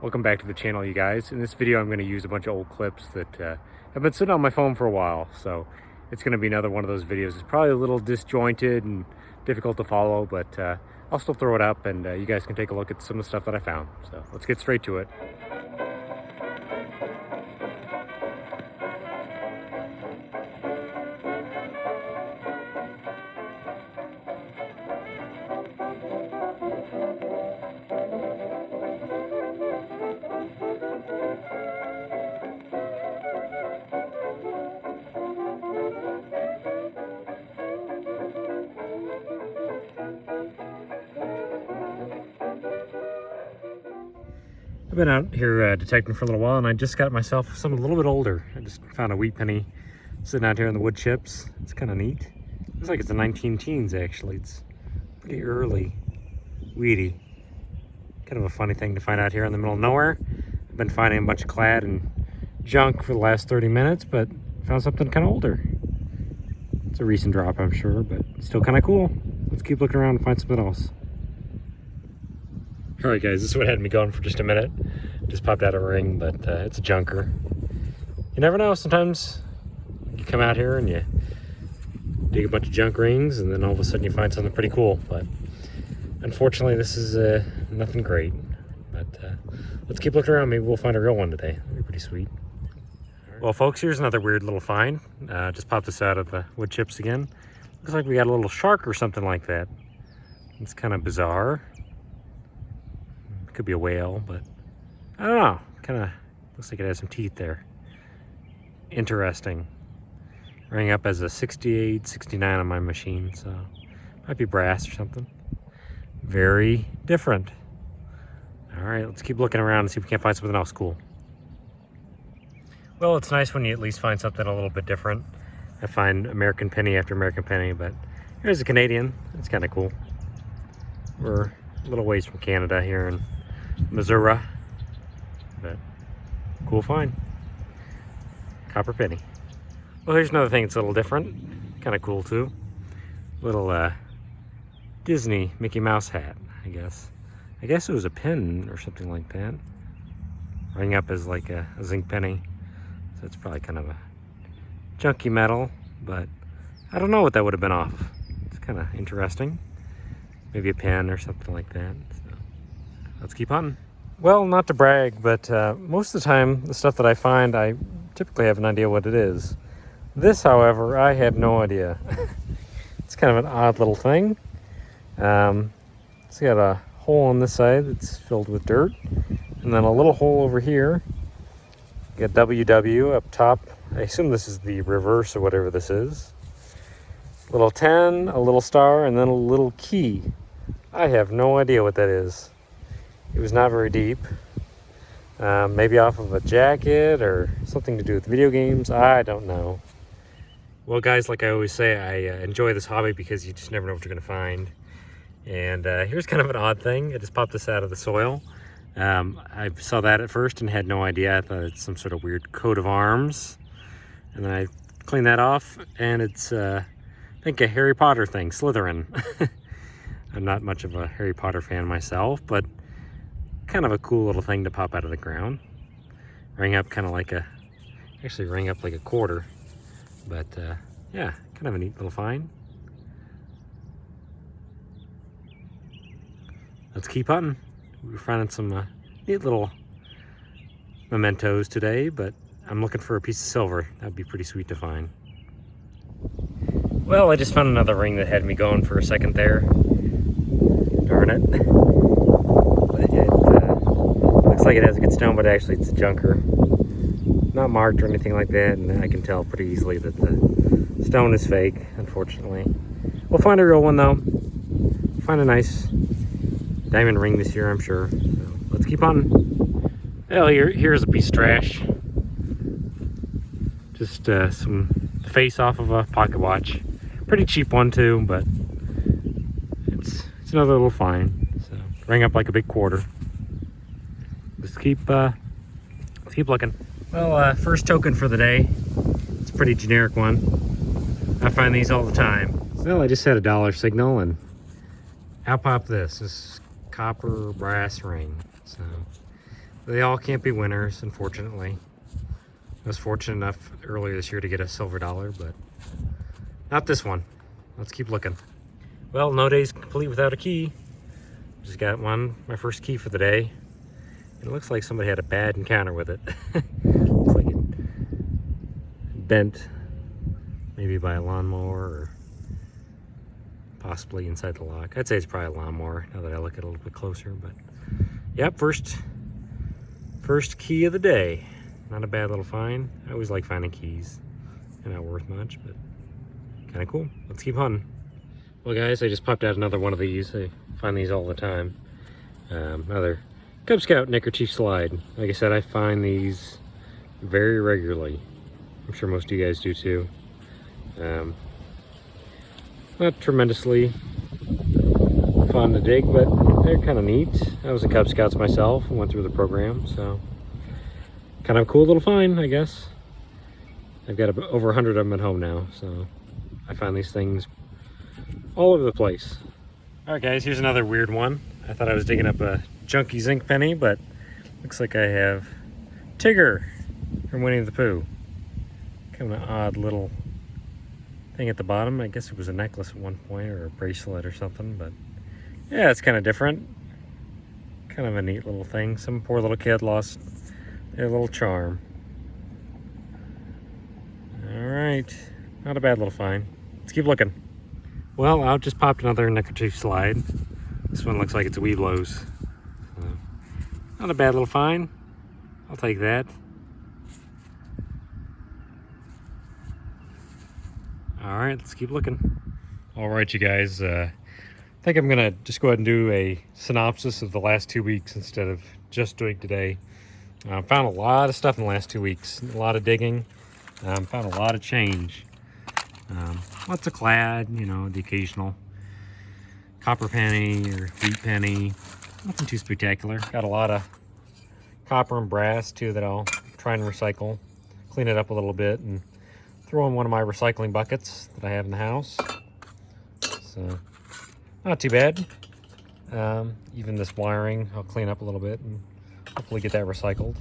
Welcome back to the channel, you guys. In this video I'm going to use a bunch of old clips that have been sitting on my phone for a while, so it's going to be another one of those videos. It's probably a little disjointed and difficult to follow, but I'll still throw it up and you guys can take a look at some of the stuff that I found. So let's get straight to it. I've been out here detecting for a little while, and I just got myself something a little bit older. I just found a wheat penny sitting out here in the wood chips. It's kind of neat. Looks like it's the 19 teens actually. It's pretty early, weedy. Kind of a funny thing to find out here in the middle of nowhere. I've been finding a bunch of clad and junk for the last 30 minutes, but found something kind of older. It's a recent drop, I'm sure, but still kind of cool. Let's keep looking around and find something else. All right, guys, this is what had me going for just a minute. Just popped out a ring, but it's a junker. You never know. Sometimes you come out here and you dig a bunch of junk rings, and then all of a sudden you find something pretty cool. But unfortunately, this is nothing great. But let's keep looking around. Maybe we'll find a real one today. That'd be pretty sweet. Well, folks, here's another weird little find. Just popped this out of the wood chips again. Looks like we got a little shark or something like that. It's kind of bizarre. Could be a whale, but I don't know. Kind of looks like it has some teeth there. Interesting. Rang up as a 68, 69 on my machine, so might be brass or something. Very different. All right, let's keep looking around and see if we can't find something else cool. Well, it's nice when you at least find something a little bit different. I find American penny after American penny, but here's a Canadian. It's kind of cool. We're a little ways from Canada here in Missouri, but cool find. Copper penny. Well, here's another thing that's a little different, kind of cool too. Little Disney Mickey Mouse hat, I guess. I guess it was a pin or something like that. Rang up as like a zinc penny, so it's probably kind of a junky metal, but I don't know what that would have been off. It's kind of interesting. Maybe a pen or something like that. So let's keep hunting. Well, not to brag, but most of the time, the stuff that I find, I typically have an idea what it is. This, however, I have no idea. It's kind of an odd little thing. It's got a hole on this side that's filled with dirt, and then a little hole over here. Got WW up top. I assume this is the reverse or whatever this is. Little 10, a little star, and then a little key. I have no idea what that is. It was not very deep. Maybe off of a jacket or something to do with video games. I don't know. Well, guys, like I always say, I enjoy this hobby because you just never know what you're going to find. And here's kind of an odd thing. I just popped this out of the soil. I saw that at first and had no idea. I thought it's some sort of weird coat of arms. And then I cleaned that off, and it's I think a Harry Potter thing, Slytherin. I'm not much of a Harry Potter fan myself, but kind of a cool little thing to pop out of the ground. Rang up kind of like actually rang up like a quarter, but yeah, kind of a neat little find. Let's keep hunting. We're finding some neat little mementos today, but I'm looking for a piece of silver. That'd be pretty sweet to find. Well, I just found another ring that had me going for a second there. Darn it. It looks like it has a good stone, but actually it's a junker. Not marked or anything like that, and I can tell pretty easily that the stone is fake, unfortunately. We'll find a real one though. Find a nice diamond ring this year, I'm sure. So let's keep on. Well, here's a piece of trash. Just some face off of a pocket watch. Pretty cheap one too, but it's another little find. So rang up like a big quarter. Let's keep looking. Well, first token for the day. It's a pretty generic one. I find these all the time. Well, I just had a dollar signal, and out popped this copper brass ring. So They all can't be winners, unfortunately. I was fortunate enough earlier this year to get a silver dollar, but not this one. Let's keep looking. Well, no day's complete without a key. Just got my first key for the day. It looks like somebody had a bad encounter with it. Looks like it bent, maybe by a lawnmower or possibly inside the lock. I'd say it's probably a lawnmower now that I look at it a little bit closer, but yep, first key of the day. Not a bad little find. I always like finding keys. They're not worth much, but kind of cool. Let's keep hunting. Well guys, I just popped out another one of these. I find these all the time. Another Cub Scout neckerchief slide. Like I said, I find these very regularly. I'm sure most of you guys do too. Not tremendously fun to dig, but they're kind of neat. I was a Cub Scouts myself and went through the program, so kind of a cool little find, I guess. I've got over 100 of them at home now, so I find these things all over the place. All right, guys, here's another weird one. I thought I was digging up a junky zinc penny, but looks like I have Tigger from Winnie the Pooh. Kind of an odd little thing at the bottom. I guess it was a necklace at one point or a bracelet or something, but yeah, it's kind of different. Kind of a neat little thing. Some poor little kid lost their little charm. All right, not a bad little find. Let's keep looking. Well, out just popped another neckerchief slide. This one looks like it's Weeblos. So, not a bad little find. I'll take that. All right, let's keep looking. All right, you guys. I think I'm gonna just go ahead and do a synopsis of the last 2 weeks instead of just doing today. Found a lot of stuff in the last 2 weeks. A lot of digging. Found a lot of change. Lots of clad, you know, the occasional copper penny or wheat penny. Nothing too spectacular. Got a lot of copper and brass too that I'll try and recycle. Clean it up a little bit and throw in one of my recycling buckets that I have in the house. So, not too bad. Even this wiring, I'll clean up a little bit and hopefully get that recycled.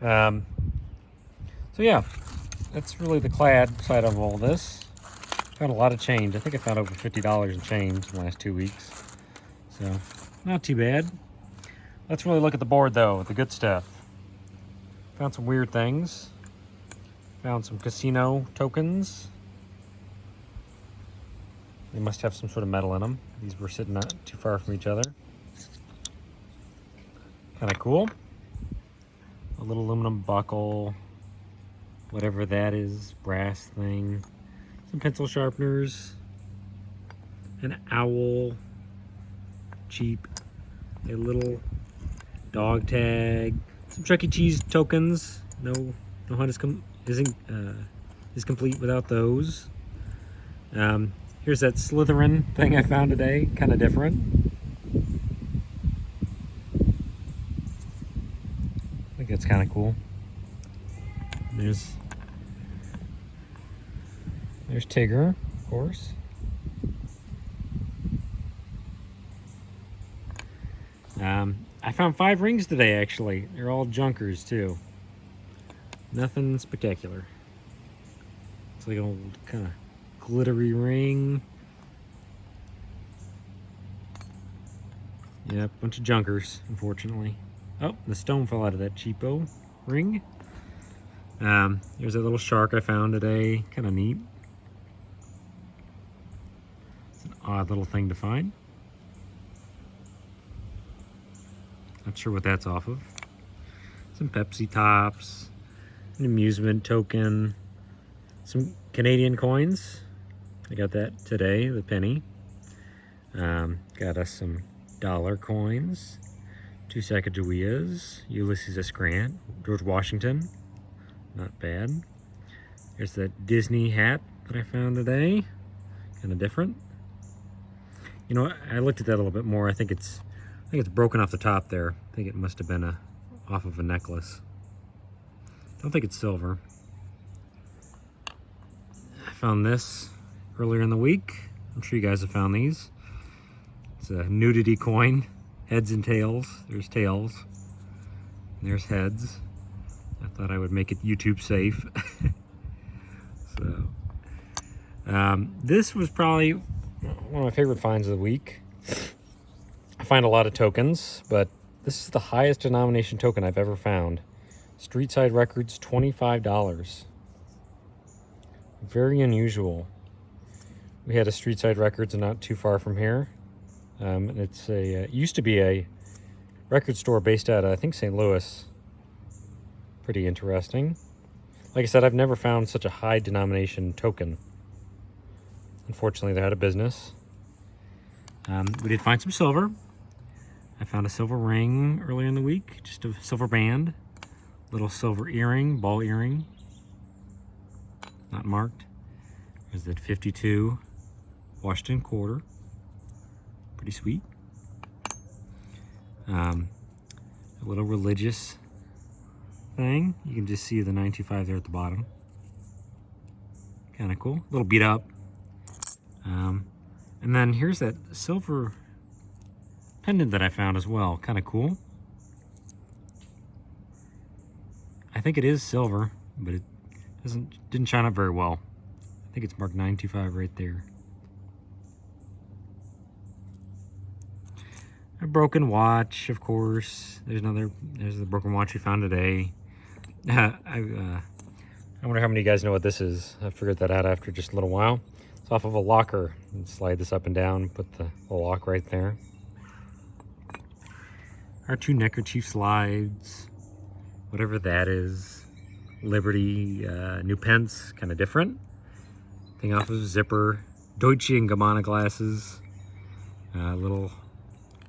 So yeah, that's really the clad side of all this. Found a lot of change. I think I found over $50 in change in the last 2 weeks. So, not too bad. Let's really look at the board though, the good stuff. Found some weird things. Found some casino tokens. They must have some sort of metal in them. These were sitting not too far from each other. Kind of cool. A little aluminum buckle. Whatever that is, brass thing. Some pencil sharpeners. An owl. Cheap. A little dog tag. Some Chuck E. Cheese tokens. No hunt is complete without those. Here's that Slytherin thing I found today, kind of different. I think that's kind of cool. There's Tigger, of course. I found 5 rings today, actually. They're all junkers, too. Nothing spectacular. It's like an old kind of glittery ring. Yep, bunch of junkers, unfortunately. Oh, the stone fell out of that cheapo ring. There's a little shark I found today. Kind of neat. It's an odd little thing to find. Not sure what that's off of. Some Pepsi tops. An amusement token. Some Canadian coins. I got that today, the penny. Got us some dollar coins. 2 Sacagaweas. Ulysses S. Grant. George Washington. Not bad. There's that Disney hat that I found today. Kind of different. You know, I looked at that a little bit more. I think it's broken off the top there. I think it must have been off of a necklace. Don't think it's silver. I found this earlier in the week. I'm sure you guys have found these. It's a nudity coin. Heads and tails. There's tails. There's heads. I thought I would make it YouTube safe. So, this was probably one of my favorite finds of the week. I find a lot of tokens, but this is the highest denomination token I've ever found. Street Side Records, $25. Very unusual. We had a Street Side Records not too far from here. And it's it used to be a record store based out of, I think, St. Louis. Pretty interesting. Like I said, I've never found such a high denomination token. Unfortunately, they're out of business. We did find some silver. I found a silver ring earlier in the week, just a silver band. Little silver earring, ball earring. Not marked. There's that 52 Washington quarter. Pretty sweet. A little religious thing. You can just see the 925 there at the bottom. Kind of cool. A little beat up. And then here's that silver pendant that I found as well. Kind of cool. I think it is silver, but it didn't shine up very well. I think it's marked 925 right there. A broken watch, of course. There's the broken watch we found today. I wonder how many of you guys know what this is. I figured that out after just a little while. It's off of a locker. And slide this up and down, put the lock right there. Our two neckerchief slides, whatever that is. Liberty, New Pence, kind of different. Thing off of a zipper. Deutsche and Gabbana glasses. Little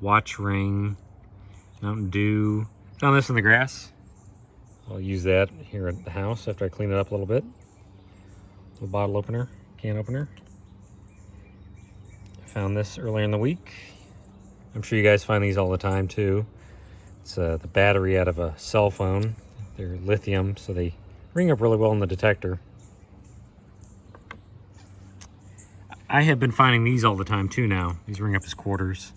watch ring. Mountain Dew. Found this in the grass. I'll use that here at the house after I clean it up a little bit. Little bottle opener, can opener. I found this earlier in the week. I'm sure you guys find these all the time too. It's the battery out of a cell phone. They're lithium, so they ring up really well in the detector. I have been finding these all the time too now. These ring up as quarters.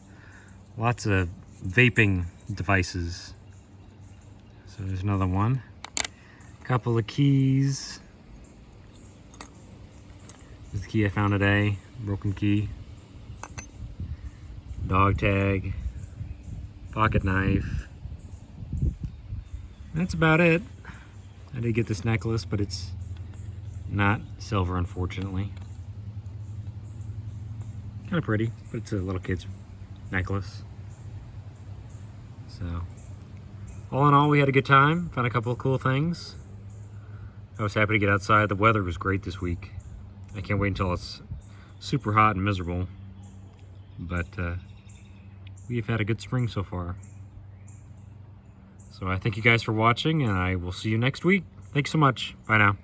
Lots of vaping devices. So there's another one. Couple of keys. This is the key I found today. Broken key. Dog tag. Pocket knife. That's about it. I did get this necklace, but it's not silver, unfortunately. Kind of pretty, but it's a little kid's necklace. So, all in all, we had a good time. Found a couple of cool things. I was happy to get outside. The weather was great this week. I can't wait until it's super hot and miserable. But we've had a good spring so far. So I thank you guys for watching, and I will see you next week. Thanks so much. Bye now.